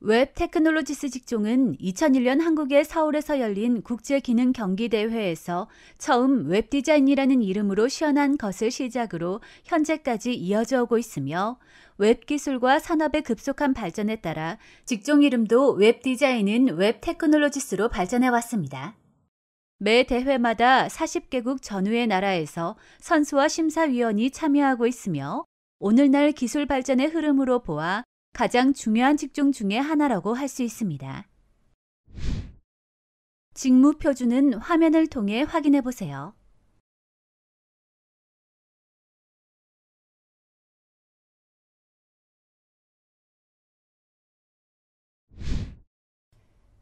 웹 테크놀로지스 직종은 2001년 한국의 서울에서 열린 국제기능 경기대회에서 처음 웹 디자인이라는 이름으로 시연한 것을 시작으로 현재까지 이어져 오고 있으며 웹 기술과 산업의 급속한 발전에 따라 직종 이름도 웹 디자인은 웹 테크놀로지스로 발전해 왔습니다. 매 대회마다 40개국 전후의 나라에서 선수와 심사위원이 참여하고 있으며 오늘날 기술 발전의 흐름으로 보아 가장 중요한 직종 중에 하나라고 할 수 있습니다. 직무 표준은 화면을 통해 확인해 보세요.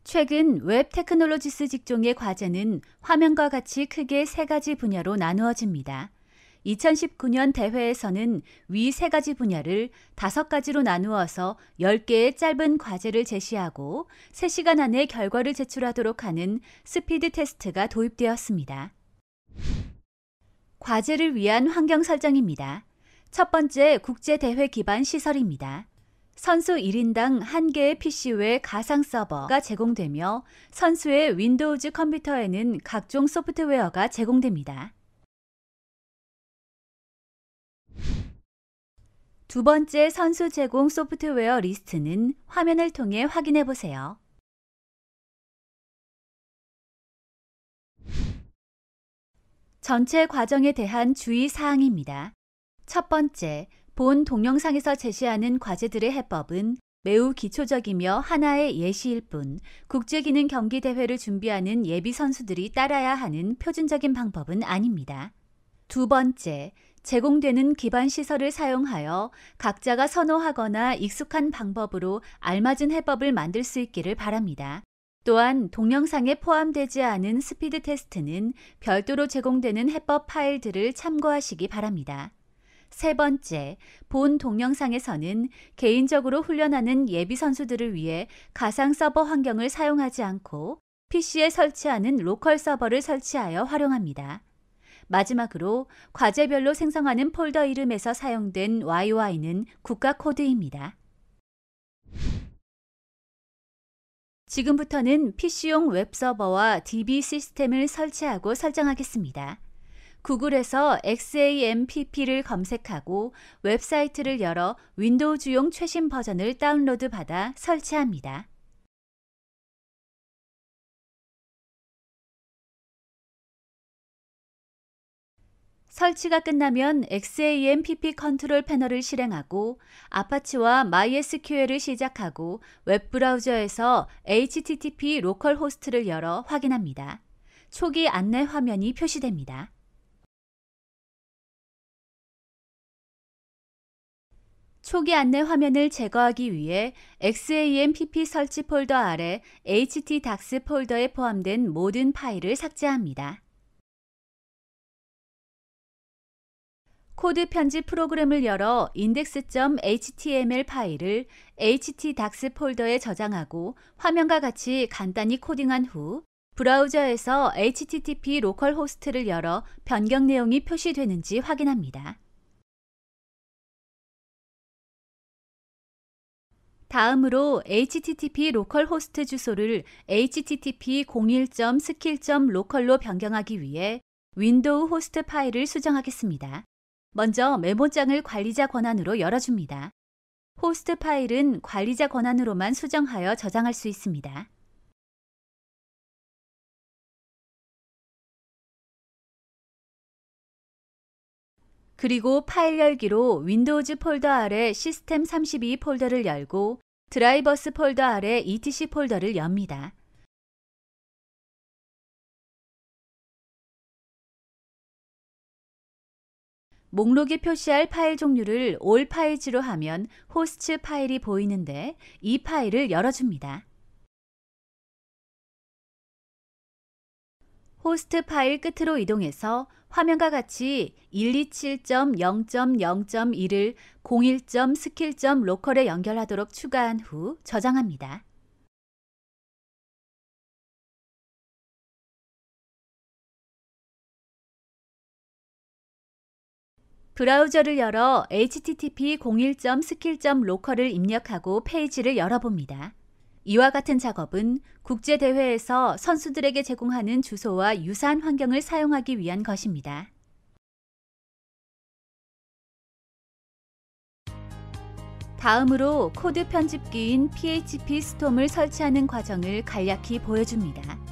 최근 웹 테크놀로지스 직종의 과제는 화면과 같이 크게 세 가지 분야로 나누어집니다. 2019년 대회에서는 위 세 가지 분야를 5가지로 나누어서 10개의 짧은 과제를 제시하고 3시간 안에 결과를 제출하도록 하는 스피드 테스트가 도입되었습니다. 과제를 위한 환경 설정입니다. 첫 번째, 국제대회 기반 시설입니다. 선수 1인당 1개의 PC 외 가상 서버가 제공되며 선수의 윈도우즈 컴퓨터에는 각종 소프트웨어가 제공됩니다. 두 번째, 선수 제공 소프트웨어 리스트는 화면을 통해 확인해 보세요. 전체 과정에 대한 주의 사항입니다. 첫 번째, 본 동영상에서 제시하는 과제들의 해법은 매우 기초적이며 하나의 예시일 뿐 국제기능 경기대회를 준비하는 예비 선수들이 따라야 하는 표준적인 방법은 아닙니다. 두 번째, 제공되는 기반 시설을 사용하여 각자가 선호하거나 익숙한 방법으로 알맞은 해법을 만들 수 있기를 바랍니다. 또한 동영상에 포함되지 않은 스피드 테스트는 별도로 제공되는 해법 파일들을 참고하시기 바랍니다. 세 번째, 본 동영상에서는 개인적으로 훈련하는 예비 선수들을 위해 가상 서버 환경을 사용하지 않고 PC에 설치하는 로컬 서버를 설치하여 활용합니다. 마지막으로 과제별로 생성하는 폴더 이름에서 사용된 YY는 국가 코드입니다. 지금부터는 PC용 웹서버와 DB 시스템을 설치하고 설정하겠습니다. 구글에서 XAMPP를 검색하고 웹사이트를 열어 윈도우즈용 최신 버전을 다운로드 받아 설치합니다. 설치가 끝나면 XAMPP 컨트롤 패널을 실행하고 아파치와 MySQL을 시작하고 웹브라우저에서 HTTP 로컬 호스트를 열어 확인합니다. 초기 안내 화면이 표시됩니다. 초기 안내 화면을 제거하기 위해 XAMPP 설치 폴더 아래 htdocs 폴더에 포함된 모든 파일을 삭제합니다. 코드 편집 프로그램을 열어 index.html 파일을 htdocs 폴더에 저장하고 화면과 같이 간단히 코딩한 후 브라우저에서 HTTP 로컬 호스트를 열어 변경 내용이 표시되는지 확인합니다. 다음으로 HTTP 로컬 호스트 주소를 http 01.skill.local로 변경하기 위해 윈도우 호스트 파일을 수정하겠습니다. 먼저 메모장을 관리자 권한으로 열어줍니다. 호스트 파일은 관리자 권한으로만 수정하여 저장할 수 있습니다. 그리고 파일 열기로 윈도우즈 폴더 아래 시스템 32 폴더를 열고 드라이버스 폴더 아래 etc 폴더를 엽니다. 목록에 표시할 파일 종류를 all 파일즈로 하면 호스트 파일이 보이는데 이 파일을 열어줍니다. 호스트 파일 끝으로 이동해서 화면과 같이 127.0.0.1을 01.skill.local에 연결하도록 추가한 후 저장합니다. 브라우저를 열어 http 01.skill.local을 입력하고 페이지를 열어봅니다. 이와 같은 작업은 국제대회에서 선수들에게 제공하는 주소와 유사한 환경을 사용하기 위한 것입니다. 다음으로 코드 편집기인 PHP 스톰을 설치하는 과정을 간략히 보여줍니다.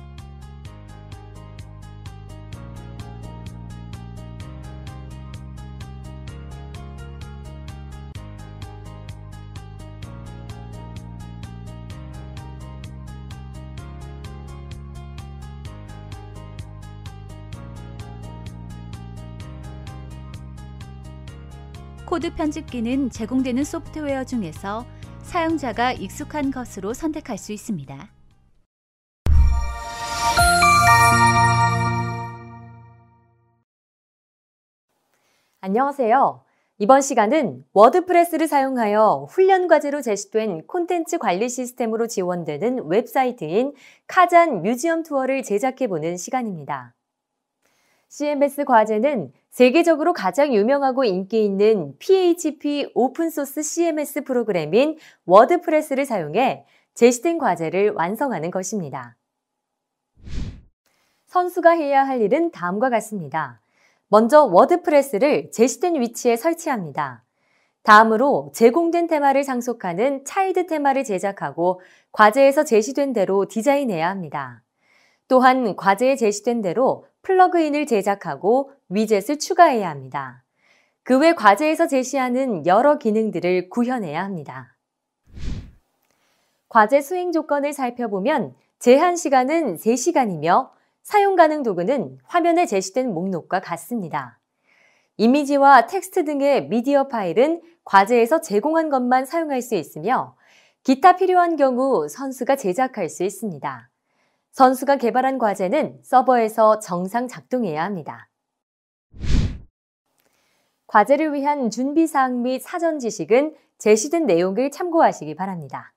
코드 편집기는 제공되는 소프트웨어 중에서 사용자가 익숙한 것으로 선택할 수 있습니다. 안녕하세요. 이번 시간은 워드프레스를 사용하여 훈련 과제로 제시된 콘텐츠 관리 시스템으로 지원되는 웹사이트인 카잔 뮤지엄 투어를 제작해보는 시간입니다. CMS 과제는 세계적으로 가장 유명하고 인기 있는 PHP 오픈소스 CMS 프로그램인 워드프레스를 사용해 제시된 과제를 완성하는 것입니다. 선수가 해야 할 일은 다음과 같습니다. 먼저 워드프레스를 제시된 위치에 설치합니다. 다음으로 제공된 테마를 상속하는 차일드 테마를 제작하고 과제에서 제시된 대로 디자인해야 합니다. 또한 과제에 제시된 대로 플러그인을 제작하고 위젯을 추가해야 합니다. 그 외 과제에서 제시하는 여러 기능들을 구현해야 합니다. 과제 수행 조건을 살펴보면 제한 시간은 3시간이며 사용 가능 도구는 화면에 제시된 목록과 같습니다. 이미지와 텍스트 등의 미디어 파일은 과제에서 제공한 것만 사용할 수 있으며 기타 필요한 경우 선수가 제작할 수 있습니다. 선수가 개발한 과제는 서버에서 정상 작동해야 합니다. 과제를 위한 준비사항 및 사전 지식은 제시된 내용을 참고하시기 바랍니다.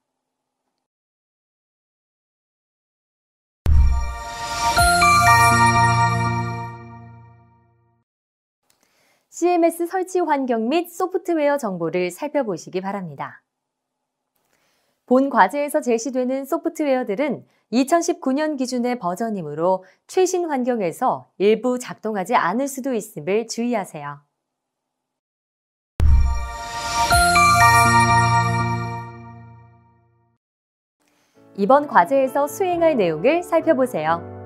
CMS 설치 환경 및 소프트웨어 정보를 살펴보시기 바랍니다. 본 과제에서 제시되는 소프트웨어들은 2019년 기준의 버전이므로 최신 환경에서 일부 작동하지 않을 수도 있음을 주의하세요. 이번 과제에서 수행할 내용을 살펴보세요.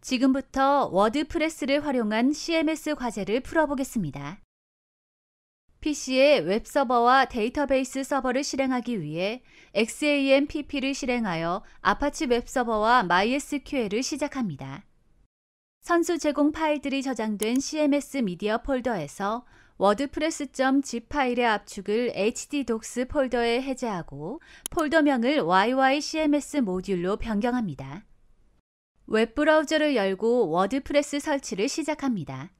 지금부터 워드프레스를 활용한 CMS 과제를 풀어보겠습니다. PC에 웹서버와 데이터베이스 서버를 실행하기 위해 XAMPP를 실행하여 아파치 웹서버와 MySQL을 시작합니다. 선수 제공 파일들이 저장된 CMS 미디어 폴더에서 wordpress.zip 파일의 압축을 htdocs 폴더에 해제하고 폴더명을 YYCMS 모듈로 변경합니다. 웹브라우저를 열고 워드프레스 설치를 시작합니다.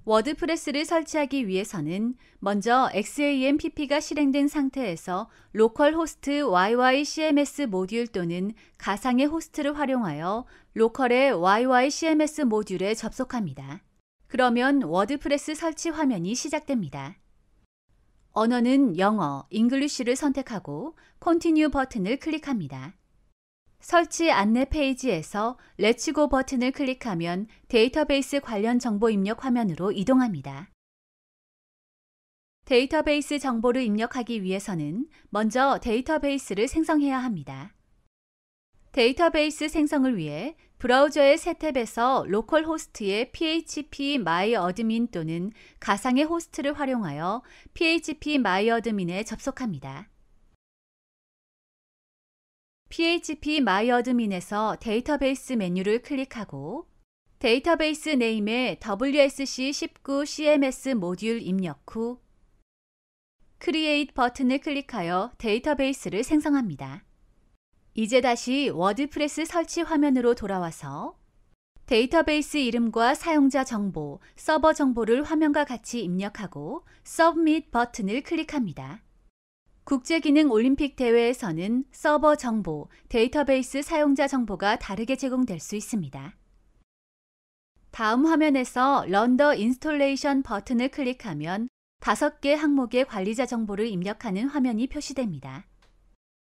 워드프레스를 설치하기 위해서는 먼저 XAMPP가 실행된 상태에서 로컬 호스트 YYCMS 모듈 또는 가상의 호스트를 활용하여 로컬의 YYCMS 모듈에 접속합니다. 그러면 워드프레스 설치 화면이 시작됩니다. 언어는 영어, 잉글리쉬를 선택하고 Continue 버튼을 클릭합니다. 설치 안내 페이지에서 Let's Go 버튼을 클릭하면 데이터베이스 관련 정보 입력 화면으로 이동합니다. 데이터베이스 정보를 입력하기 위해서는 먼저 데이터베이스를 생성해야 합니다. 데이터베이스 생성을 위해 브라우저의 새 탭에서 로컬 호스트의 PHP MyAdmin 또는 가상의 호스트를 활용하여 PHP MyAdmin에 접속합니다. PHP MyAdmin에서 데이터베이스 메뉴를 클릭하고 데이터베이스 네임에 WSC19 CMS 모듈 입력 후 Create 버튼을 클릭하여 데이터베이스를 생성합니다. 이제 다시 워드프레스 설치 화면으로 돌아와서 데이터베이스 이름과 사용자 정보, 서버 정보를 화면과 같이 입력하고 Submit 버튼을 클릭합니다. 국제기능 올림픽 대회에서는 서버 정보, 데이터베이스 사용자 정보가 다르게 제공될 수 있습니다. 다음 화면에서 Run the Installation 버튼을 클릭하면 5개 항목의 관리자 정보를 입력하는 화면이 표시됩니다.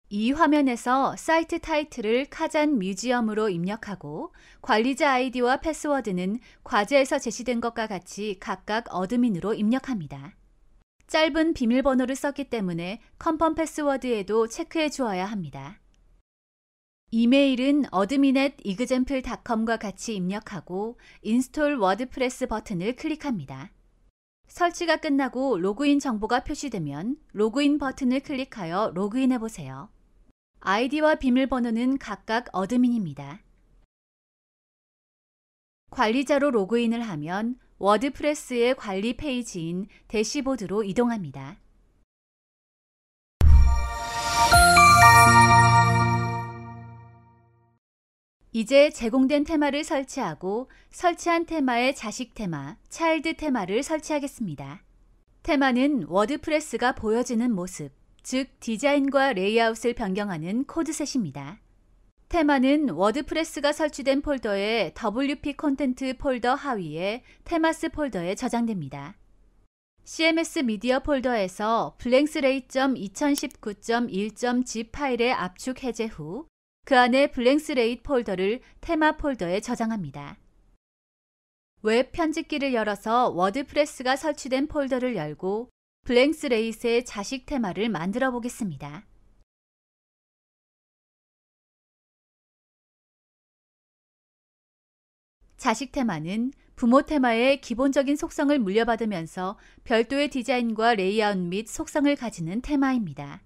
이 화면에서 사이트 타이틀을 카잔 뮤지엄으로 입력하고 관리자 아이디와 패스워드는 과제에서 제시된 것과 같이 각각 어드민으로 입력합니다. 짧은 비밀번호를 썼기 때문에 컨펌 패스워드에도 체크해 주어야 합니다. 이메일은 admin@example.com과 같이 입력하고 인스톨 워드프레스 버튼을 클릭합니다. 설치가 끝나고 로그인 정보가 표시되면 로그인 버튼을 클릭하여 로그인해 보세요. 아이디와 비밀번호는 각각 어드민입니다. 관리자로 로그인을 하면 워드프레스의 관리 페이지인 대시보드로 이동합니다. 이제 제공된 테마를 설치하고 설치한 테마의 자식 테마, 차일드 테마를 설치하겠습니다. 테마는 워드프레스가 보여지는 모습, 즉 디자인과 레이아웃을 변경하는 코드셋입니다. 테마는 워드프레스가 설치된 폴더의 WP 콘텐트 폴더 하위에 테마스 폴더에 저장됩니다. CMS 미디어 폴더에서 blankslate.2019.1.zip 파일의 압축 해제 후 그 안에 blankslate 폴더를 테마 폴더에 저장합니다. 웹 편집기를 열어서 워드프레스가 설치된 폴더를 열고 blankslate의 자식 테마를 만들어 보겠습니다. 자식 테마는 부모 테마의 기본적인 속성을 물려받으면서 별도의 디자인과 레이아웃 및 속성을 가지는 테마입니다.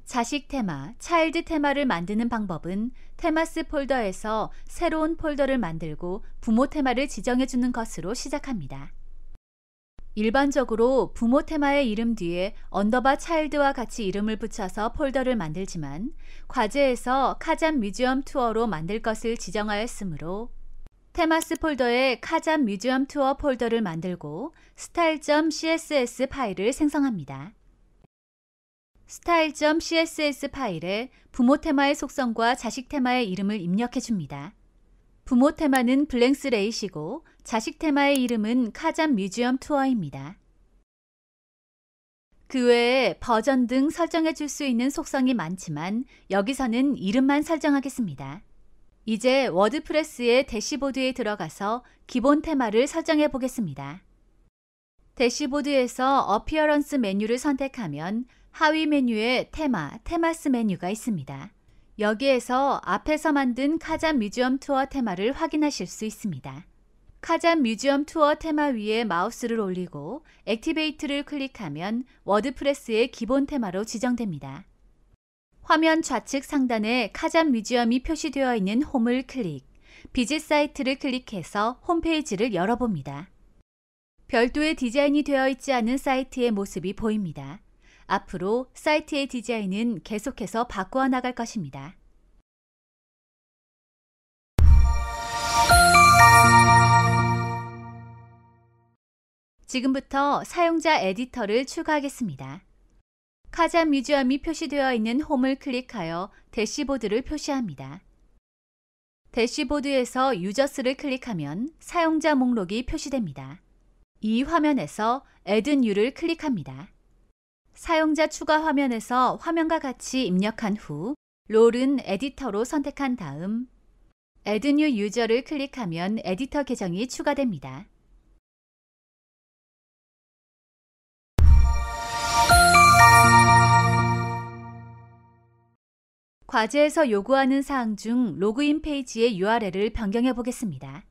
자식 테마, 차일드 테마를 만드는 방법은 테마스 폴더에서 새로운 폴더를 만들고 부모 테마를 지정해 주는 것으로 시작합니다. 일반적으로 부모 테마의 이름 뒤에 언더바 차일드와 같이 이름을 붙여서 폴더를 만들지만 과제에서 카잔 뮤지엄 투어로 만들 것을 지정하였으므로 테마스 폴더에 카잔 뮤지엄 투어 폴더를 만들고 style.css 파일을 생성합니다. style.css 파일에 부모 테마의 속성과 자식 테마의 이름을 입력해 줍니다. 부모 테마는 blankslate이고 자식 테마의 이름은 카잔 뮤지엄 투어입니다. 그 외에 버전 등 설정해 줄 수 있는 속성이 많지만 여기서는 이름만 설정하겠습니다. 이제 워드프레스의 대시보드에 들어가서 기본 테마를 설정해 보겠습니다. 대시보드에서 어피어런스 메뉴를 선택하면 하위 메뉴에 테마, 테마스 메뉴가 있습니다. 여기에서 앞에서 만든 카잔 뮤지엄 투어 테마를 확인하실 수 있습니다. 카잔 뮤지엄 투어 테마 위에 마우스를 올리고 액티베이트를 클릭하면 워드프레스의 기본 테마로 지정됩니다. 화면 좌측 상단에 카잔 뮤지엄이 표시되어 있는 홈을 클릭, 비짓 사이트를 클릭해서 홈페이지를 열어봅니다. 별도의 디자인이 되어 있지 않은 사이트의 모습이 보입니다. 앞으로 사이트의 디자인은 계속해서 바꾸어 나갈 것입니다. 지금부터 사용자 에디터를 추가하겠습니다. 카잔 뮤지엄이 표시되어 있는 홈을 클릭하여 대시보드를 표시합니다. 대시보드에서 유저스를 클릭하면 사용자 목록이 표시됩니다. 이 화면에서 Add New를 클릭합니다. 사용자 추가 화면에서 화면과 같이 입력한 후 롤은 에디터로 선택한 다음 Add New User를 클릭하면 에디터 계정이 추가됩니다. 과제에서 요구하는 사항 중 로그인 페이지의 URL을 변경해 보겠습니다.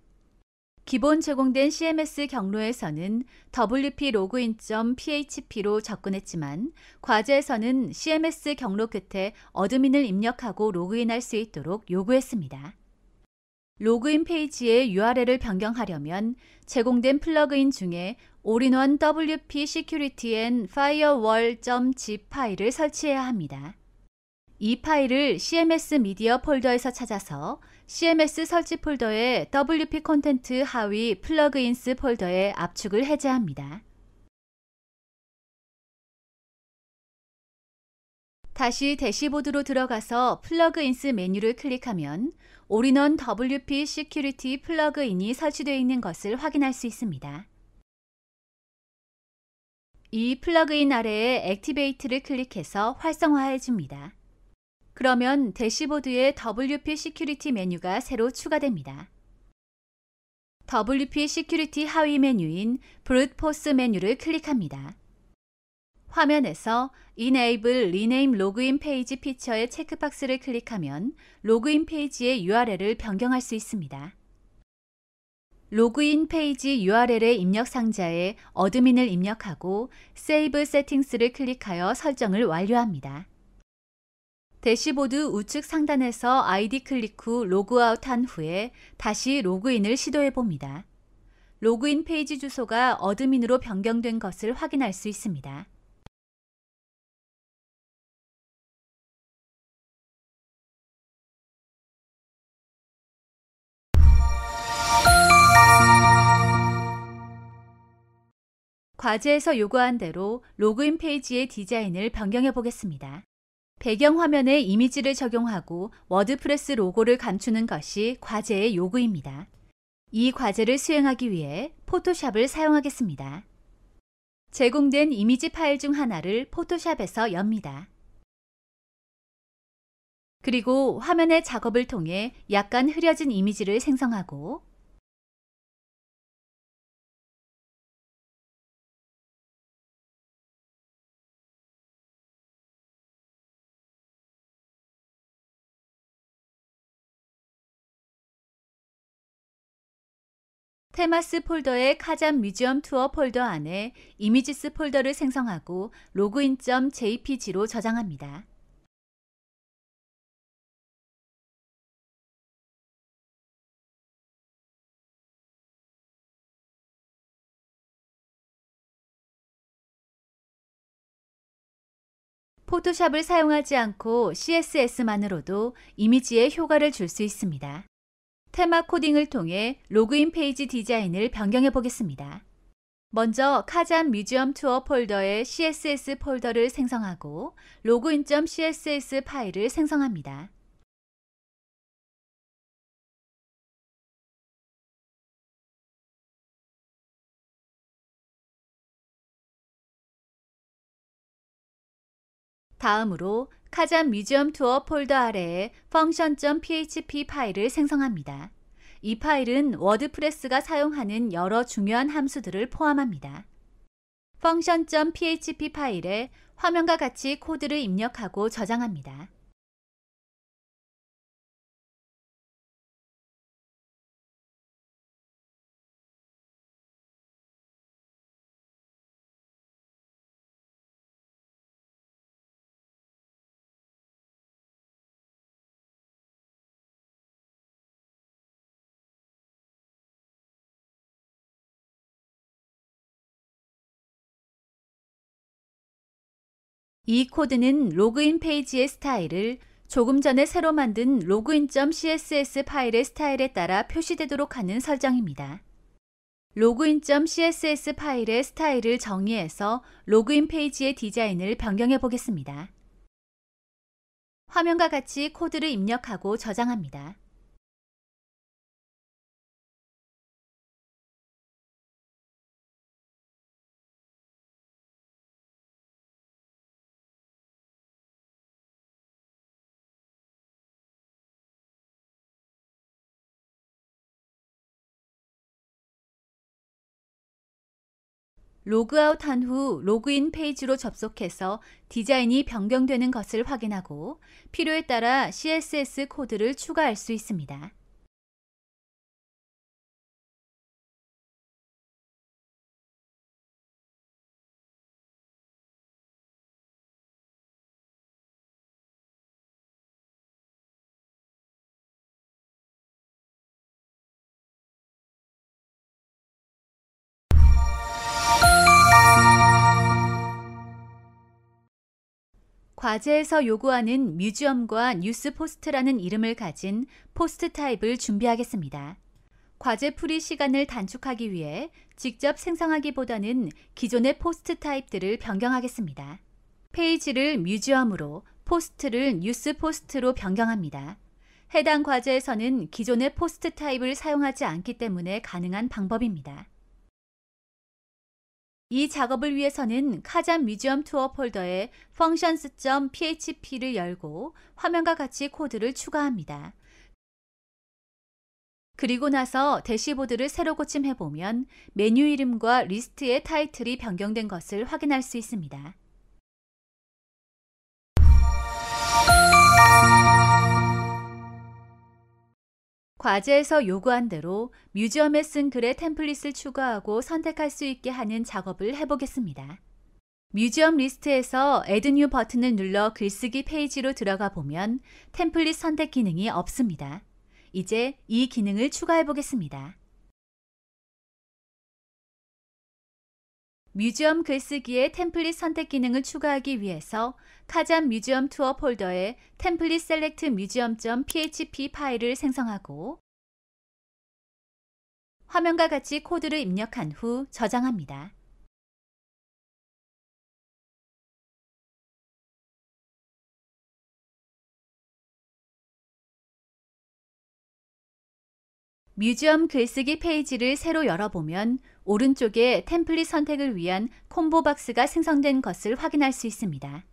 기본 제공된 CMS 경로에서는 wp-login.php로 접근했지만 과제에서는 CMS 경로 끝에 어드민을 입력하고 로그인할 수 있도록 요구했습니다. 로그인 페이지의 URL을 변경하려면 제공된 플러그인 중에 올인원 WP Security and Firewall.zip 파일을 설치해야 합니다. 이 파일을 CMS 미디어 폴더에서 찾아서 CMS 설치 폴더의 WP 콘텐트 하위 플러그인스 폴더에 압축을 해제합니다. 다시 대시보드로 들어가서 플러그인스 메뉴를 클릭하면 올인원 WP 시큐리티 플러그인이 설치되어 있는 것을 확인할 수 있습니다. 이 플러그인 아래에 액티베이트를 클릭해서 활성화해 줍니다. 그러면 대시보드에 WP 시큐리티 메뉴가 새로 추가됩니다. WP 시큐리티 하위 메뉴인 브루트 포스 메뉴를 클릭합니다. 화면에서 Enable Rename Login Page 피처의 체크박스를 클릭하면 로그인 페이지의 URL을 변경할 수 있습니다. 로그인 페이지 URL의 입력 상자에 어드민을 입력하고 Save Settings를 클릭하여 설정을 완료합니다. 대시보드 우측 상단에서 ID 클릭 후 로그아웃 한 후에 다시 로그인을 시도해 봅니다. 로그인 페이지 주소가 어드민으로 변경된 것을 확인할 수 있습니다. 과제에서 요구한 대로 로그인 페이지의 디자인을 변경해 보겠습니다. 배경 화면에 이미지를 적용하고 워드프레스 로고를 감추는 것이 과제의 요구입니다. 이 과제를 수행하기 위해 포토샵을 사용하겠습니다. 제공된 이미지 파일 중 하나를 포토샵에서 엽니다. 그리고 화면의 작업을 통해 약간 흐려진 이미지를 생성하고 테마스 폴더의 카잔 뮤지엄 투어 폴더 안에 이미지스 폴더를 생성하고 login.jpg로 저장합니다. 포토샵을 사용하지 않고 CSS만으로도 이미지에 효과를 줄 수 있습니다. 테마 코딩을 통해 로그인 페이지 디자인을 변경해 보겠습니다. 먼저 카잔 뮤지엄 투어 폴더에 CSS 폴더를 생성하고 login.css 파일을 생성합니다. 다음으로 카잔 뮤지엄 투어 폴더 아래에 function.php 파일을 생성합니다. 이 파일은 워드프레스가 사용하는 여러 중요한 함수들을 포함합니다. function.php 파일에 화면과 같이 코드를 입력하고 저장합니다. 이 코드는 로그인 페이지의 스타일을 조금 전에 새로 만든 login.css 파일의 스타일에 따라 표시되도록 하는 설정입니다. login.css 파일의 스타일을 정의해서 로그인 페이지의 디자인을 변경해 보겠습니다. 화면과 같이 코드를 입력하고 저장합니다. 로그아웃 한 후 로그인 페이지로 접속해서 디자인이 변경되는 것을 확인하고 필요에 따라 CSS 코드를 추가할 수 있습니다. 과제에서 요구하는 뮤지엄과 뉴스 포스트라는 이름을 가진 포스트 타입을 준비하겠습니다. 과제 풀이 시간을 단축하기 위해 직접 생성하기보다는 기존의 포스트 타입들을 변경하겠습니다. 페이지를 뮤지엄으로, 포스트를 뉴스 포스트로 변경합니다. 해당 과제에서는 기존의 포스트 타입을 사용하지 않기 때문에 가능한 방법입니다. 이 작업을 위해서는 카잠 뮤지엄 투어 폴더에 functions.php를 열고 화면과 같이 코드를 추가합니다. 그리고 나서 대시보드를 새로 고침해보면 메뉴 이름과 리스트의 타이틀이 변경된 것을 확인할 수 있습니다. 과제에서 요구한 대로 뮤지엄에 쓴 글에 템플릿을 추가하고 선택할 수 있게 하는 작업을 해보겠습니다. 뮤지엄 리스트에서 Add New 버튼을 눌러 글쓰기 페이지로 들어가 보면 템플릿 선택 기능이 없습니다. 이제 이 기능을 추가해 보겠습니다. 뮤지엄 글쓰기에 템플릿 선택 기능을 추가하기 위해서 카잠 뮤지엄 투어 폴더에 템플릿 셀렉트 museum.php 파일을 생성하고 화면과 같이 코드를 입력한 후 저장합니다. 뮤지엄 글쓰기 페이지를 새로 열어보면 오른쪽에 템플릿 선택을 위한 콤보 박스가 생성된 것을 확인할 수 있습니다.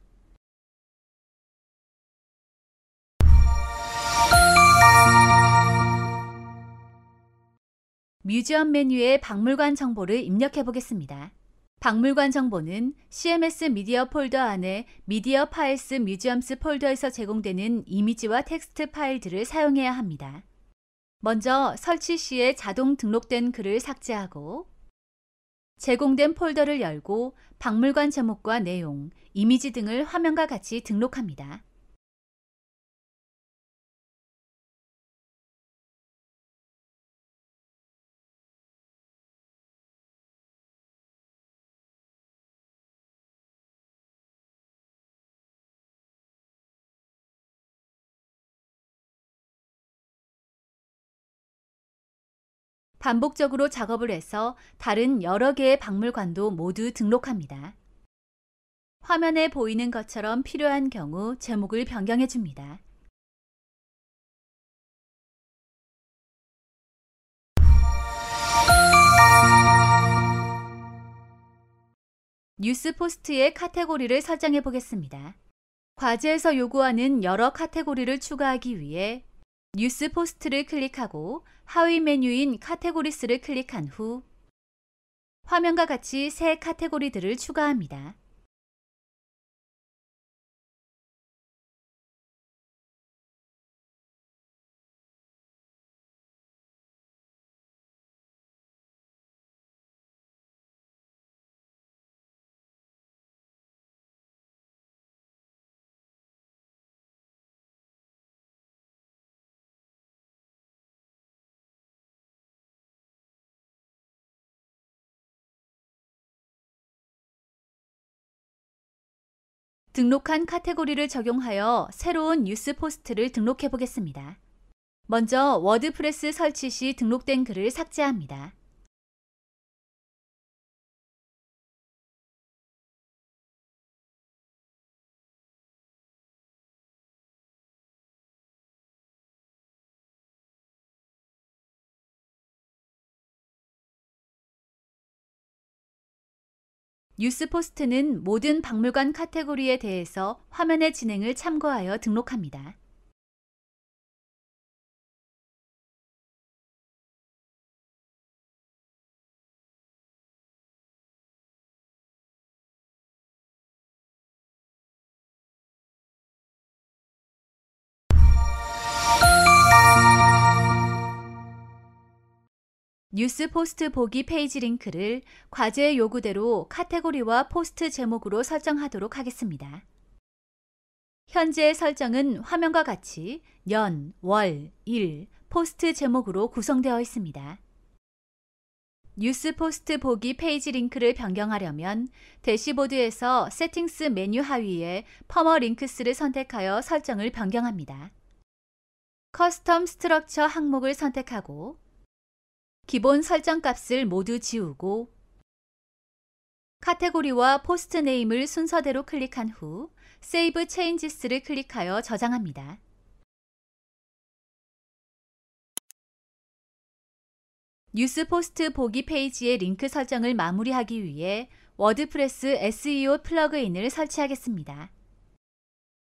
뮤지엄 메뉴에 박물관 정보를 입력해 보겠습니다. 박물관 정보는 CMS 미디어 폴더 안에 미디어 파일스 뮤지엄스 폴더에서 제공되는 이미지와 텍스트 파일들을 사용해야 합니다. 먼저 설치 시에 자동 등록된 글을 삭제하고 제공된 폴더를 열고 박물관 제목과 내용, 이미지 등을 화면과 같이 등록합니다. 반복적으로 작업을 해서 다른 여러 개의 박물관도 모두 등록합니다. 화면에 보이는 것처럼 필요한 경우 제목을 변경해 줍니다. 뉴스 포스트의 카테고리를 설정해 보겠습니다. 과제에서 요구하는 여러 카테고리를 추가하기 위해 뉴스 포스트를 클릭하고 하위 메뉴인 카테고리스를 클릭한 후 화면과 같이 새 카테고리들을 추가합니다. 등록한 카테고리를 적용하여 새로운 뉴스 포스트를 등록해 보겠습니다. 먼저 워드프레스 설치 시 등록된 글을 삭제합니다. 뉴스 포스트는 모든 박물관 카테고리에 대해서 화면의 진행을 참고하여 등록합니다. 뉴스 포스트 보기 페이지 링크를 과제의 요구대로 카테고리와 포스트 제목으로 설정하도록 하겠습니다. 현재의 설정은 화면과 같이 년, 월, 일, 포스트 제목으로 구성되어 있습니다. 뉴스 포스트 보기 페이지 링크를 변경하려면 대시보드에서 세팅스 메뉴 하위에 퍼머 링크스를 선택하여 설정을 변경합니다. 커스텀 스트럭처 항목을 선택하고 기본 설정 값을 모두 지우고 카테고리와 포스트 네임을 순서대로 클릭한 후 Save Changes를 클릭하여 저장합니다. 뉴스 포스트 보기 페이지의 링크 설정을 마무리하기 위해 워드프레스 SEO 플러그인을 설치하겠습니다.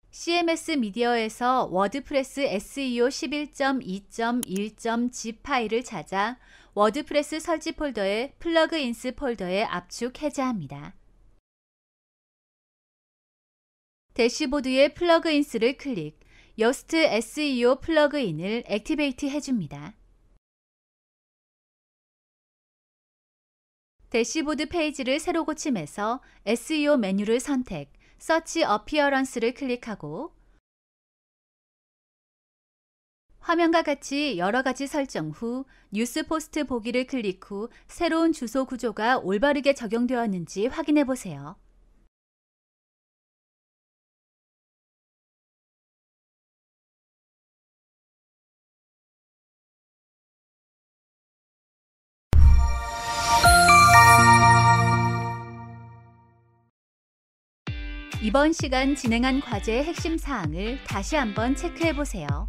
CMS 미디어에서 워드프레스 SEO 11.2.1.zip 파일을 찾아 워드프레스 설치 폴더의 플러그인스 폴더에 압축 해제합니다. 대시보드의 플러그인스를 클릭, Yoast SEO 플러그인을 액티베이트 해줍니다. 대시보드 페이지를 새로 고침해서 SEO 메뉴를 선택, Search Appearance를 클릭하고 화면과 같이 여러 가지 설정 후 뉴스 포스트 보기를 클릭 후 새로운 주소 구조가 올바르게 적용되었는지 확인해 보세요. 이번 시간 진행한 과제의 핵심 사항을 다시 한번 체크해 보세요.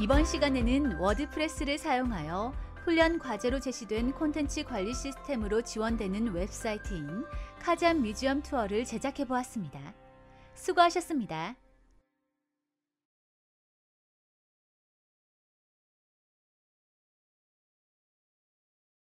이번 시간에는 워드프레스를 사용하여 훈련 과제로 제시된 콘텐츠 관리 시스템으로 지원되는 웹사이트인 카잔 뮤지엄 투어를 제작해 보았습니다. 수고하셨습니다.